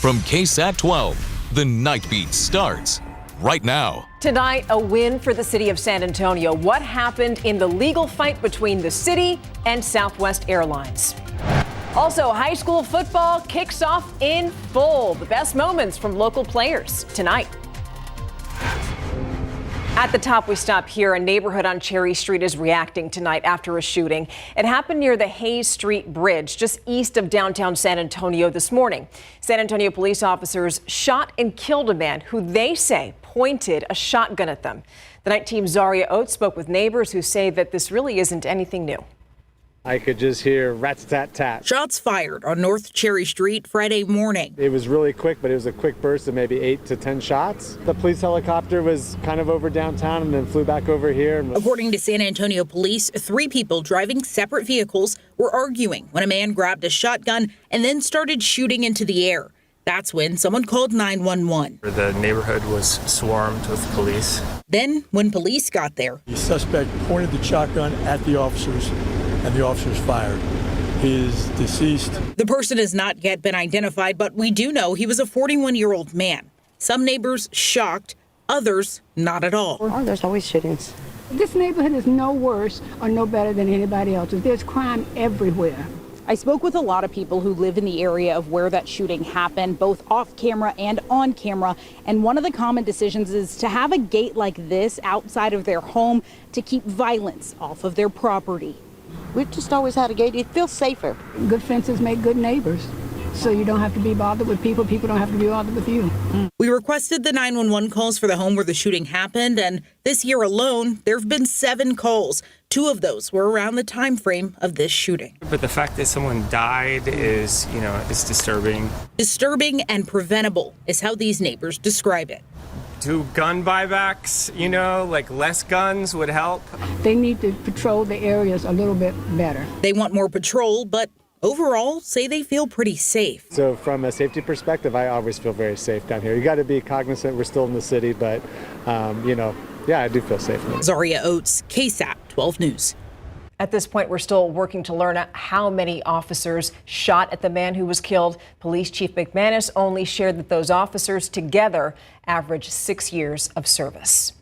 From KSAT 12, the Nightbeat starts right now. Tonight, a win for the city of San Antonio. What happened in the legal fight between the city and Southwest Airlines? Also, high school football kicks off in full. The best moments from local players tonight. At the top, we stop here. A neighborhood on Cherry Street is reacting tonight after a shooting. It happened near the Hayes Street Bridge, just east of downtown San Antonio this morning. San Antonio police officers shot and killed a man who they say pointed a shotgun at them. The night team's Zaria Oates spoke with neighbors who say that this really isn't anything new. I could just hear rat-tat-tat. Shots fired on North Cherry Street Friday morning. It was really quick, but it was a quick burst of maybe 8 to 10 shots. The police helicopter was kind of over downtown and then flew back over here. According to San Antonio police, 3 people driving separate vehicles were arguing when a man grabbed a shotgun and then started shooting into the air. That's when someone called 911. The neighborhood was swarmed with police. Then, when police got there, the suspect pointed the shotgun at the officers, and the officers fired. He is deceased. The person has not yet been identified, but we do know he was a 41-year-old man. Some neighbors shocked, others not at all. Oh, there's always shootings. This neighborhood is no worse or no better than anybody else's. There's crime everywhere. I spoke with a lot of people who live in the area of where that shooting happened, both off camera and on camera. And one of the common decisions is to have a gate like this outside of their home to keep violence off of their property. We've just always had a gate. It feels safer. Good fences make good neighbors. So you don't have to be bothered with people. People don't have to be bothered with you. We requested the 911 calls for the home where the shooting happened, and this year alone, there have been 7 calls. 2 of those were around the time frame of this shooting. But the fact that someone died is disturbing. Disturbing and preventable is how these neighbors describe it. Do gun buybacks, like less guns would help? They need to patrol the areas a little bit better. They want more patrol, but overall say they feel pretty safe. So from a safety perspective, I always feel very safe down here. You got to be cognizant we're still in the city, but, I do feel safe. Zaria Oates, KSAT 12 News. At this point, we're still working to learn how many officers shot at the man who was killed. Police Chief McManus only shared that those officers together averaged 6 years of service.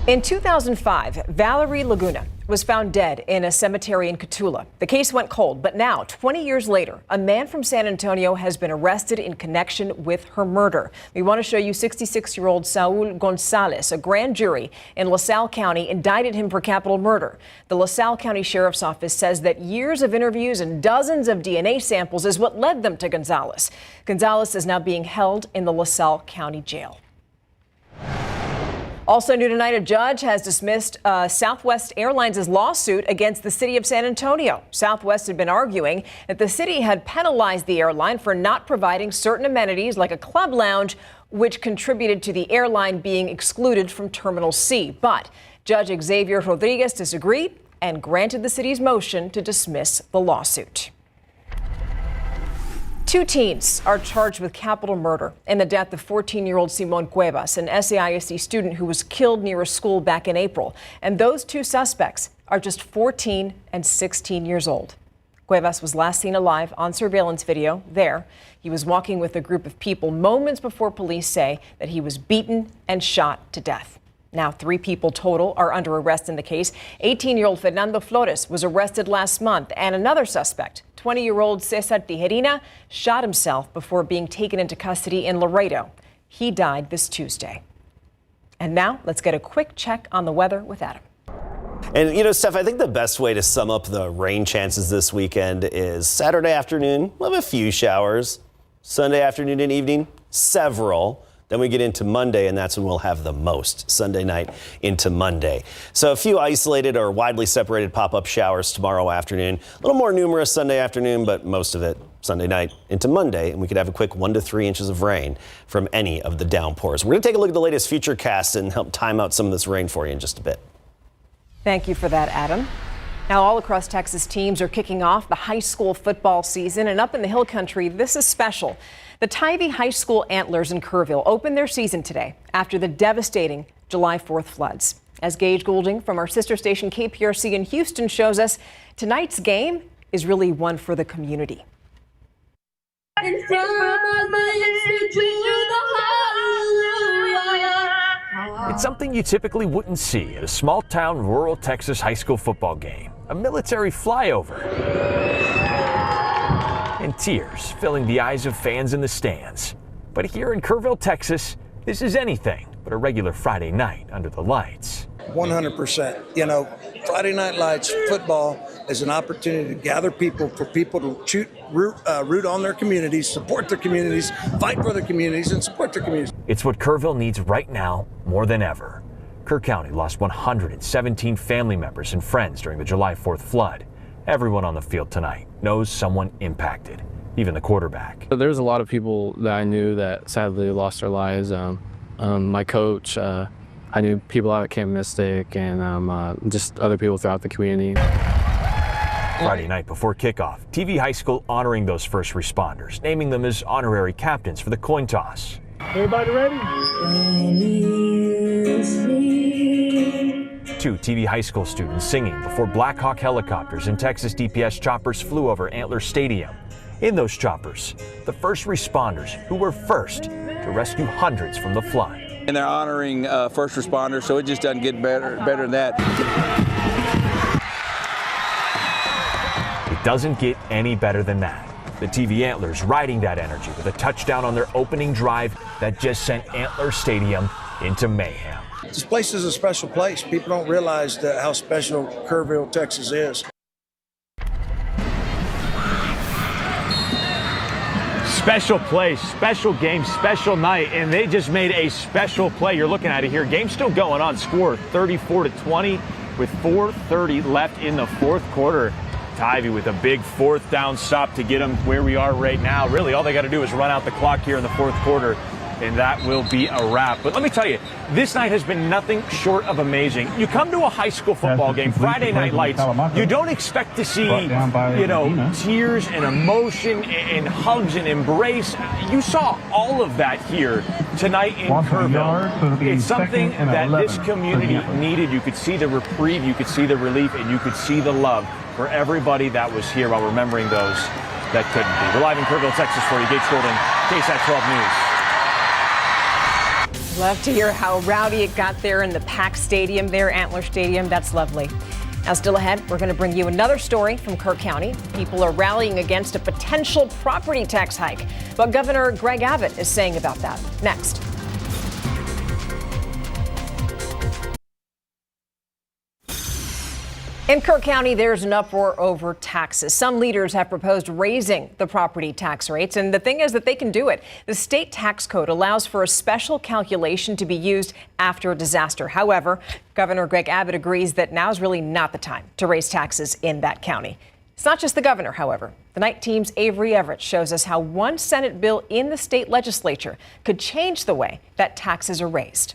In 2005, Valerie Laguna was found dead in a cemetery in Cotulla. The case went cold, but now, 20 years later, a man from San Antonio has been arrested in connection with her murder. We want to show you 66-year-old Saul Gonzalez. A grand jury in LaSalle County indicted him for capital murder. The LaSalle County Sheriff's Office says that years of interviews and dozens of DNA samples is what led them to Gonzalez. Gonzalez is now being held in the LaSalle County Jail. Also new tonight, a judge has dismissed Southwest Airlines' lawsuit against the city of San Antonio. Southwest had been arguing that the city had penalized the airline for not providing certain amenities like a club lounge, which contributed to the airline being excluded from Terminal C. But Judge Xavier Rodriguez disagreed and granted the city's motion to dismiss the lawsuit. 2 teens are charged with capital murder in the death of 14-year-old Simon Cuevas, an SAISD student who was killed near a school back in April. And those 2 suspects are just 14 and 16 years old. Cuevas was last seen alive on surveillance video there. He was walking with a group of people moments before police say that he was beaten and shot to death. Now 3 people total are under arrest in the case. 18-year-old Fernando Flores was arrested last month, and another suspect, 20-year-old Cesar Tijerina, shot himself before being taken into custody in Laredo. He died this Tuesday. And now let's get a quick check on the weather with Adam. And, Steph, I think the best way to sum up the rain chances this weekend is Saturday afternoon, we'll have a few showers. Sunday afternoon and evening, several. Then we get into Monday, and that's when we'll have the most, Sunday night into Monday. So a few isolated or widely separated pop-up showers tomorrow afternoon. A little more numerous Sunday afternoon, but most of it Sunday night into Monday. And we could have a quick 1 to 3 inches of rain from any of the downpours. We're going to take a look at the latest future cast and help time out some of this rain for you in just a bit. Thank you for that, Adam. Now, all across Texas, teams are kicking off the high school football season. And up in the Hill Country, this is special. The Tybee High School Antlers in Kerrville opened their season today after the devastating July 4th floods. As Gage Goulding from our sister station KPRC in Houston shows us, tonight's game is really one for the community. In It's something you typically wouldn't see at a small-town rural Texas high school football game, a military flyover. And tears filling the eyes of fans in the stands. But here in Kerrville, Texas, this is anything but a regular Friday night under the lights. 100%. You know, Friday Night Lights football is an opportunity to gather people, for people to root on their communities, support their communities, fight for their communities, and support their communities. It's what Kerrville needs right now more than ever. Kerr County lost 117 family members and friends during the July 4th flood. Everyone on the field tonight knows someone impacted, even the quarterback. There's a lot of people that I knew that sadly lost their lives. My coach, I knew people out at Camp Mystic, and just other people throughout the community. Friday night before kickoff, TV High School honoring those first responders, naming them as honorary captains for the coin toss. Everybody ready? Two TV High School students singing before Black Hawk helicopters and Texas DPS choppers flew over Antler Stadium. In those choppers, the first responders who were first to rescue hundreds from the flood. And they're honoring first responders, so it just doesn't get better than that. It doesn't get any better than that. The TV Antlers riding that energy with a touchdown on their opening drive that just sent Antler Stadium into mayhem. This place is a special place. People don't realize how special Kerrville, Texas is. Special place, special game, special night, and they just made a special play. You're looking at it here. Game still going on. Score 34-20 with 4:30 left in the fourth quarter. Ivy with a big fourth down stop to get them where we are right now. Really, all they got to do is run out the clock here in the fourth quarter, and that will be a wrap. But let me tell you, this night has been nothing short of amazing. You come to a high school football game, Friday Night Lights, you don't expect to see, tears and emotion and hugs and embrace. You saw all of that here tonight in Kerrville. It's something that this community needed. You could see the reprieve, you could see the relief, and you could see the love for everybody that was here while remembering those that couldn't be. We're live in Kerrville, Texas for you. Gates Golden, KSAT 12 News. Love to hear how rowdy it got there in the packed stadium there, Antler Stadium. That's lovely. Now, still ahead, we're going to bring you another story from Kerr County. People are rallying against a potential property tax hike. What Governor Greg Abbott is saying about that. Next. In Kerr County, there's an uproar over taxes. Some leaders have proposed raising the property tax rates, and the thing is that they can do it. The state tax code allows for a special calculation to be used after a disaster. However, Governor Greg Abbott agrees that now is really not the time to raise taxes in that county. It's not just the governor, however. The Night Team's Avery Everett shows us how one Senate bill in the state legislature could change the way that taxes are raised.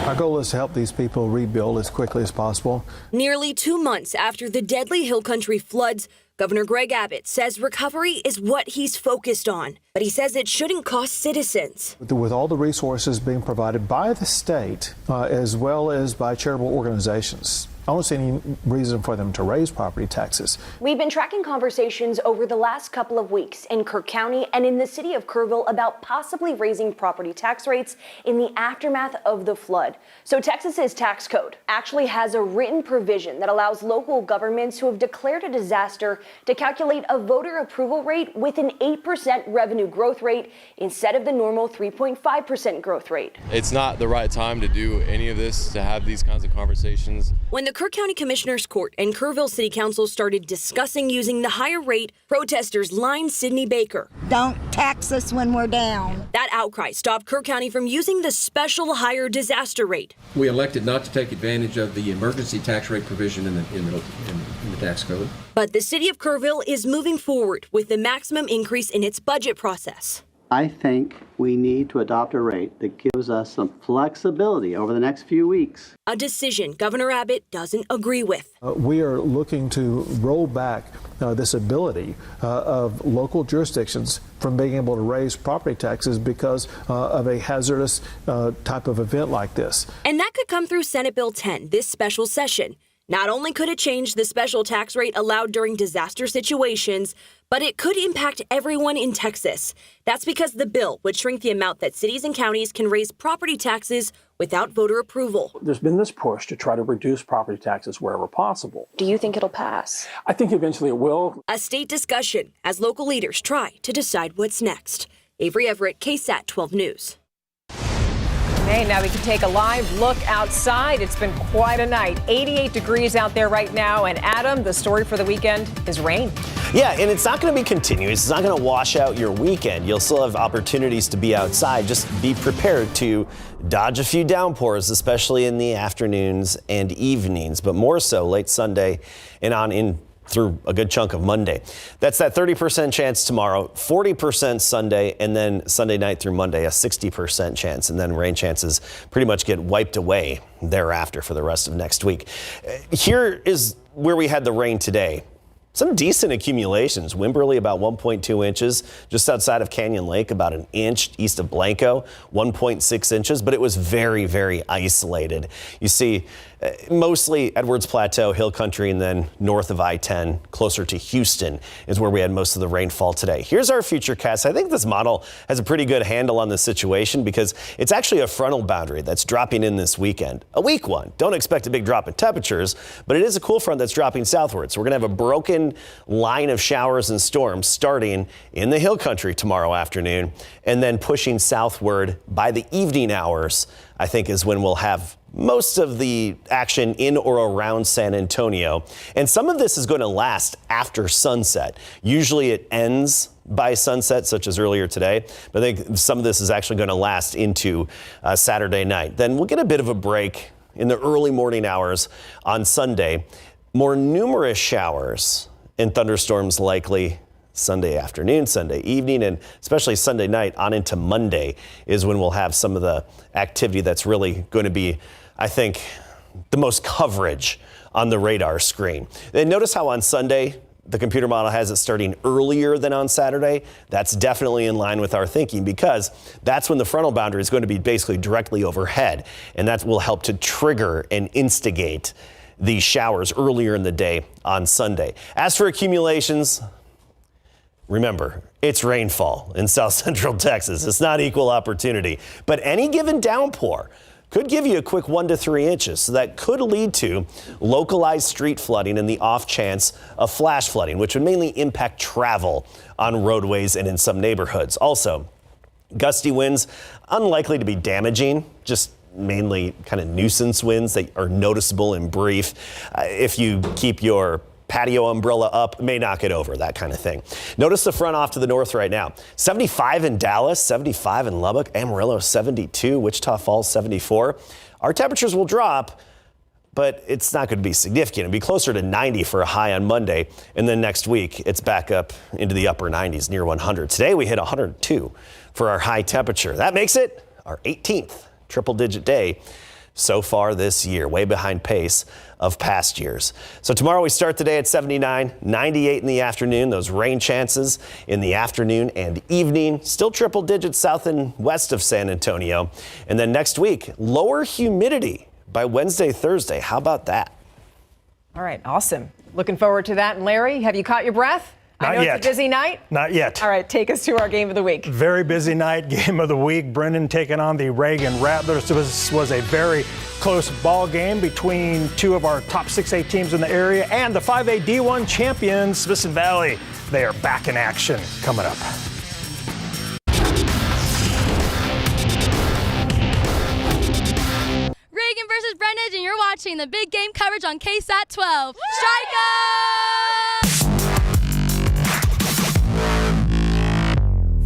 Our goal is to help these people rebuild as quickly as possible. Nearly 2 months after the deadly Hill Country floods, Governor Greg Abbott says recovery is what he's focused on, but he says it shouldn't cost citizens. With all the resources being provided by the state, as well as by charitable organizations, I don't see any reason for them to raise property taxes. We've been tracking conversations over the last couple of weeks in Kerr County and in the city of Kerrville about possibly raising property tax rates in the aftermath of the flood. So Texas's tax code actually has a written provision that allows local governments who have declared a disaster to calculate a voter approval rate with an 8% revenue growth rate instead of the normal 3.5% growth rate. It's not the right time to do any of this, to have these kinds of conversations. When the Kerr County Commissioners Court and Kerrville City Council started discussing using the higher rate, protesters lined Sidney Baker. Don't tax us when we're down. That outcry stopped Kerr County from using the special higher disaster rate. We elected not to take advantage of the emergency tax rate provision in the tax code. But the city of Kerrville is moving forward with the maximum increase in its budget process. I think we need to adopt a rate that gives us some flexibility over the next few weeks. A decision Governor Abbott doesn't agree with. We are looking to roll back this ability of local jurisdictions from being able to raise property taxes because of a hazardous type of event like this. And that could come through Senate Bill 10 this special session. Not only could it change the special tax rate allowed during disaster situations, but it could impact everyone in Texas. That's because the bill would shrink the amount that cities and counties can raise property taxes without voter approval. There's been this push to try to reduce property taxes wherever possible. Do you think it'll pass? I think eventually it will. A state discussion as local leaders try to decide what's next. Avery Everett, KSAT 12 News. Hey, now we can take a live look outside. It's been quite a night. 88 degrees out there right now. And Adam, the story for the weekend is rain. Yeah, and it's not going to be continuous. It's not going to wash out your weekend. You'll still have opportunities to be outside. Just be prepared to dodge a few downpours, especially in the afternoons and evenings, but more so late Sunday and on in through a good chunk of Monday. That's that 30% chance tomorrow, 40% Sunday, and then Sunday night through Monday, a 60% chance. And then rain chances pretty much get wiped away thereafter for the rest of next week. Here is where we had the rain today. Some decent accumulations. Wimberley about 1.2 inches, just outside of Canyon Lake, about an inch east of Blanco, 1.6 inches, but it was very, very isolated. You see, mostly Edwards Plateau, Hill Country, and then north of I-10, closer to Houston, is where we had most of the rainfall today. Here's our futurecast. I think this model has a pretty good handle on the situation because it's actually a frontal boundary that's dropping in this weekend. A weak one. Don't expect a big drop in temperatures, but it is a cool front that's dropping southward. So we're going to have a broken line of showers and storms starting in the Hill Country tomorrow afternoon and then pushing southward by the evening hours, I think is when we'll have most of the action in or around San Antonio. And some of this is going to last after sunset. Usually it ends by sunset, such as earlier today, but I think some of this is actually going to last into Saturday night. Then we'll get a bit of a break in the early morning hours on Sunday. More numerous showers and thunderstorms likely Sunday afternoon, Sunday evening, and especially Sunday night on into Monday is when we'll have some of the activity that's really going to be, I think, the most coverage on the radar screen. And notice how on Sunday, the computer model has it starting earlier than on Saturday. That's definitely in line with our thinking because that's when the frontal boundary is going to be basically directly overhead. And that will help to trigger and instigate these showers earlier in the day on Sunday. As for accumulations, remember, it's rainfall in south central Texas. It's not equal opportunity, but any given downpour could give you a quick 1 to 3 inches. So that could lead to localized street flooding and the off chance of flash flooding, which would mainly impact travel on roadways and in some neighborhoods. Also, gusty winds unlikely to be damaging, just mainly kind of nuisance winds that are noticeable and brief. If you keep your patio umbrella up, may knock it over, that kind of thing. Notice the front off to the north right now. 75 in Dallas, 75 in Lubbock, Amarillo 72, Wichita Falls 74. Our temperatures will drop, but it's not going to be significant. It'll be closer to 90 for a high on Monday, and then next week it's back up into the upper 90s, near 100. Today we hit 102 for our high temperature. That makes it our 18th triple-digit day so far this year, way behind pace of past years. So tomorrow we start the day at 79, 98 in the afternoon. Those rain chances in the afternoon and evening, still triple digits south and west of San Antonio. And then next week, lower humidity by Wednesday, Thursday. How about that? All right, awesome. Looking forward to that. And Larry, have you caught your breath? I know yet. It's a busy night. Not yet. All right, take us to our game of the week. Very busy night, game of the week. Brendan taking on the Reagan Rattlers. This was a very close ball game between two of our top 6A teams in the area and the 5A D1 champions, Smithson Valley. They are back in action coming up. Reagan versus Brendan, and you're watching the big game coverage on KSAT 12. Strike up!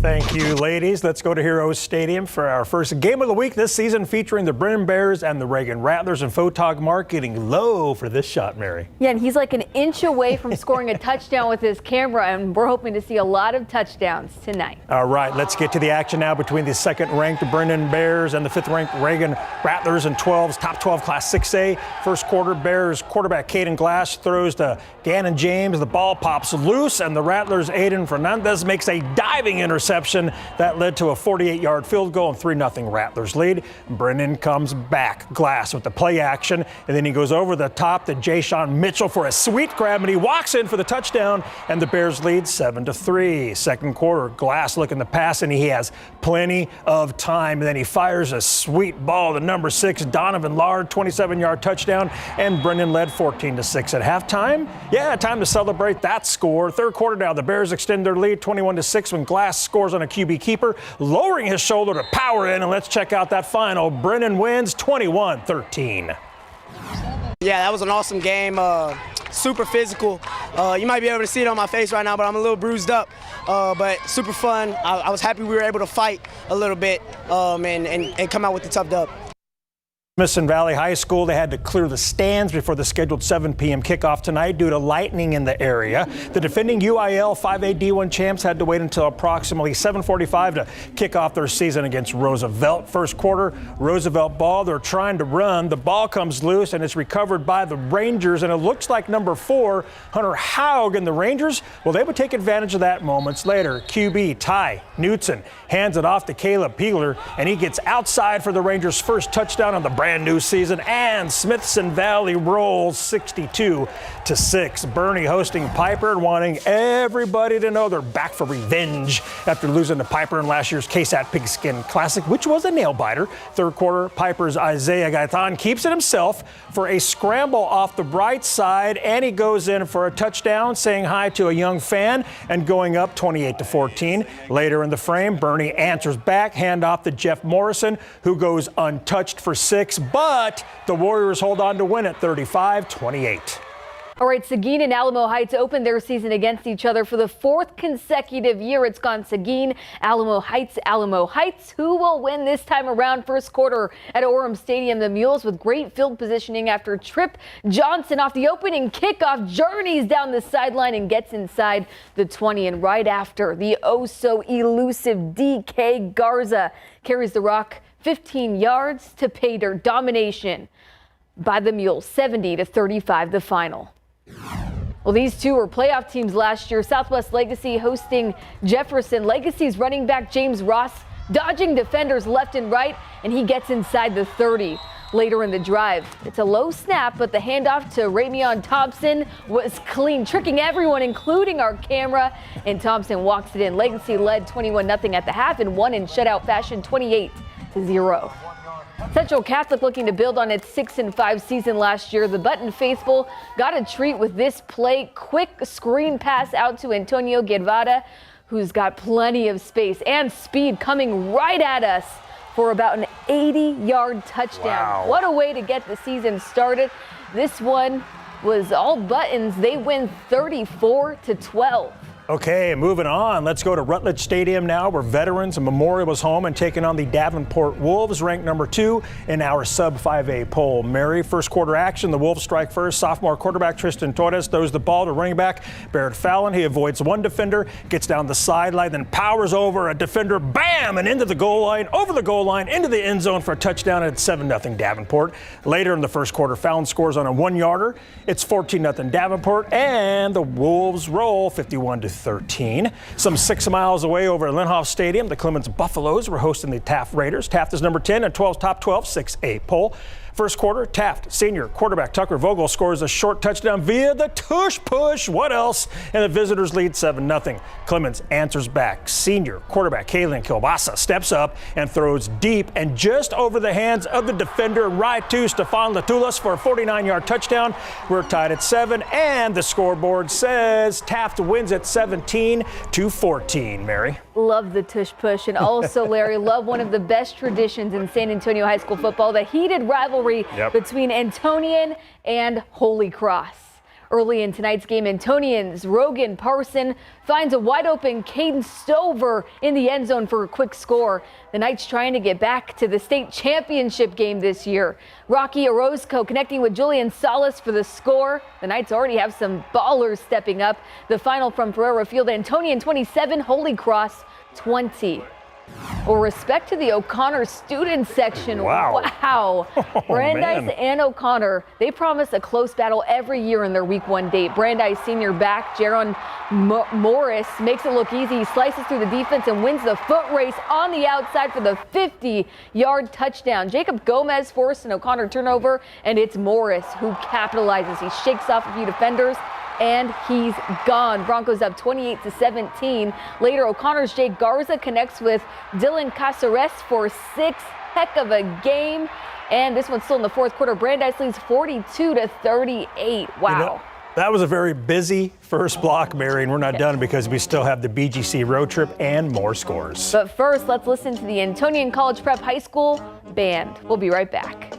Thank you, ladies. Let's go to Heroes Stadium for our first game of the week this season, featuring the Brennan Bears and the Reagan Rattlers. And Photog Mark getting low for this shot, Mary. Yeah, and he's like an inch away from scoring a touchdown with his camera, and we're hoping to see a lot of touchdowns tonight. All right, let's get to the action now between the second-ranked Brennan Bears and the fifth-ranked Reagan Rattlers in 12's top 12 Class 6A. First quarter, Bears quarterback Caden Glass throws to Gannon James. The ball pops loose, and the Rattlers' Aiden Fernandez makes a diving interception interception that led to a 48-yard field goal and 3-0 Rattlers lead. Brennan comes back, Glass with the play action, and then he goes over the top to Jayshon Mitchell for a sweet grab, and he walks in for the touchdown, and the Bears lead 7-3. Second quarter, Glass looking to pass, and he has plenty of time, and then he fires a sweet ball to number 6, Donovan Lard, 27-yard touchdown, and Brennan led 14-6 at halftime. Yeah, time to celebrate that score. Third quarter now, the Bears extend their lead 21-6 when Glass scores on a QB keeper, lowering his shoulder to power in, and let's check out that final. Brennan wins 21-13. Yeah, that was an awesome game. Super physical. You might be able to see it on my face right now, but I'm a little bruised up. But super fun. I was happy we were able to fight a little bit and come out with the tough dub. Smithson Valley High School, they had to clear the stands before the scheduled 7 p.m. kickoff tonight due to lightning in the area. The defending UIL 5A D1 champs had to wait until approximately 7:45 to kick off their season against Roosevelt. First quarter, Roosevelt ball, they're trying to run. The ball comes loose and it's recovered by the Rangers, and it looks like number 4, Hunter Haug, and the Rangers, well, they would take advantage of that moments later. QB Ty Knutson hands it off to Caleb Peeler, and he gets outside for the Rangers' first touchdown on the brand new season, and Smithson Valley rolls 62-6. Bernie hosting Piper and wanting everybody to know they're back for revenge after losing to Piper in last year's KSAT Pigskin Classic, which was a nail-biter. Third quarter, Piper's Isaiah Gaetan keeps it himself for a scramble off the right side, and he goes in for a touchdown, saying hi to a young fan and going up 28-14. Later in the frame, Bernie answers back, handoff to Jeff Morrison, who goes untouched for 6, but the Warriors hold on to win at 35-28. All right, Seguin and Alamo Heights opened their season against each other for the 4th consecutive year. It's gone Seguin, Alamo Heights. Who will win this time around? First quarter at Orem Stadium, the Mules with great field positioning after Trip Johnson off the opening kickoff journeys down the sideline and gets inside the 20. And right after, the oh-so-elusive DK Garza carries the rock 15 yards to pay their domination by the Mules, 70-35 the final. Well, these two were playoff teams last year. Southwest Legacy hosting Jefferson. Legacy's running back James Ross dodging defenders left and right, and he gets inside the 30. Later in the drive, it's a low snap, but the handoff to Ramion Thompson was clean, tricking everyone, including our camera, and Thompson walks it in. Legacy led 21-0 at the half and won in shutout fashion 28-0. Central Catholic looking to build on its 6-5 season last year. The Button faithful got a treat with this play. Quick screen pass out to Antonio Guevara, who's got plenty of space and speed, coming right at us for about an 80-yard touchdown. Wow. What a way to get the season started. This one was all Buttons. They win 34-12. Okay, moving on. Let's go to Rutledge Stadium now, where Veterans and Memorial was home and taking on the Davenport Wolves, ranked number 2 in our sub-5A poll. Mary, first quarter action. The Wolves strike first. Sophomore quarterback Tristan Torres throws the ball to running back Barrett Fallon. He avoids one defender, gets down the sideline, then powers over a defender, bam, and into the goal line, over the goal line, into the end zone for a touchdown at 7-0 Davenport. Later in the first quarter, Fallon scores on a 1-yarder. It's 14-0 Davenport, and the Wolves roll 51-13. Some 6 miles away over at Linhoff Stadium, the Clements Buffaloes were hosting the Taft Raiders. Taft is number 10 and 12's top 12 6A poll. First quarter, Taft senior quarterback Tucker Vogel scores a short touchdown via the tush push. What else? And the visitors lead 7-0. Clements answers back. Senior quarterback Kalen Kilbasa steps up and throws deep and just over the hands of the defender right to Stefan Latulas for a 49-yard touchdown. We're tied at 7, and the scoreboard says Taft wins at 17-14. Mary. Love the tush push, and also, Larry, love one of the best traditions in San Antonio high school football, the heated rivalry between Antonian and Holy Cross. Early in tonight's game, Antonian's Rogan Parson finds a wide-open Caden Stover in the end zone for a quick score. The Knights trying to get back to the state championship game this year. Rocky Orozco connecting with Julian Salas for the score. The Knights already have some ballers stepping up. The final from Ferrera Field, Antonian 27, Holy Cross 20. Well, respect to the O'Connor student section. Wow. Brandeis man. and O'Connor, they promise a close battle every year in their week 1 date. Brandeis senior back Jaron Morris makes it look easy. He slices through the defense and wins the foot race on the outside for the 50-yard touchdown. Jacob Gomez forced an O'Connor turnover, and it's Morris who capitalizes. He shakes off a few defenders, and he's gone. Broncos up 28-17. Later, O'Connor's Jake Garza connects with Dylan Caceres for 6. Heck of a game. And this one's still in the fourth quarter. Brandeis leads 42-38. Wow. You know, that was a very busy first block, Mary, and we're not done because we still have the BGC road trip and more scores. But first, let's listen to the Antonian College Prep High School band. We'll be right back.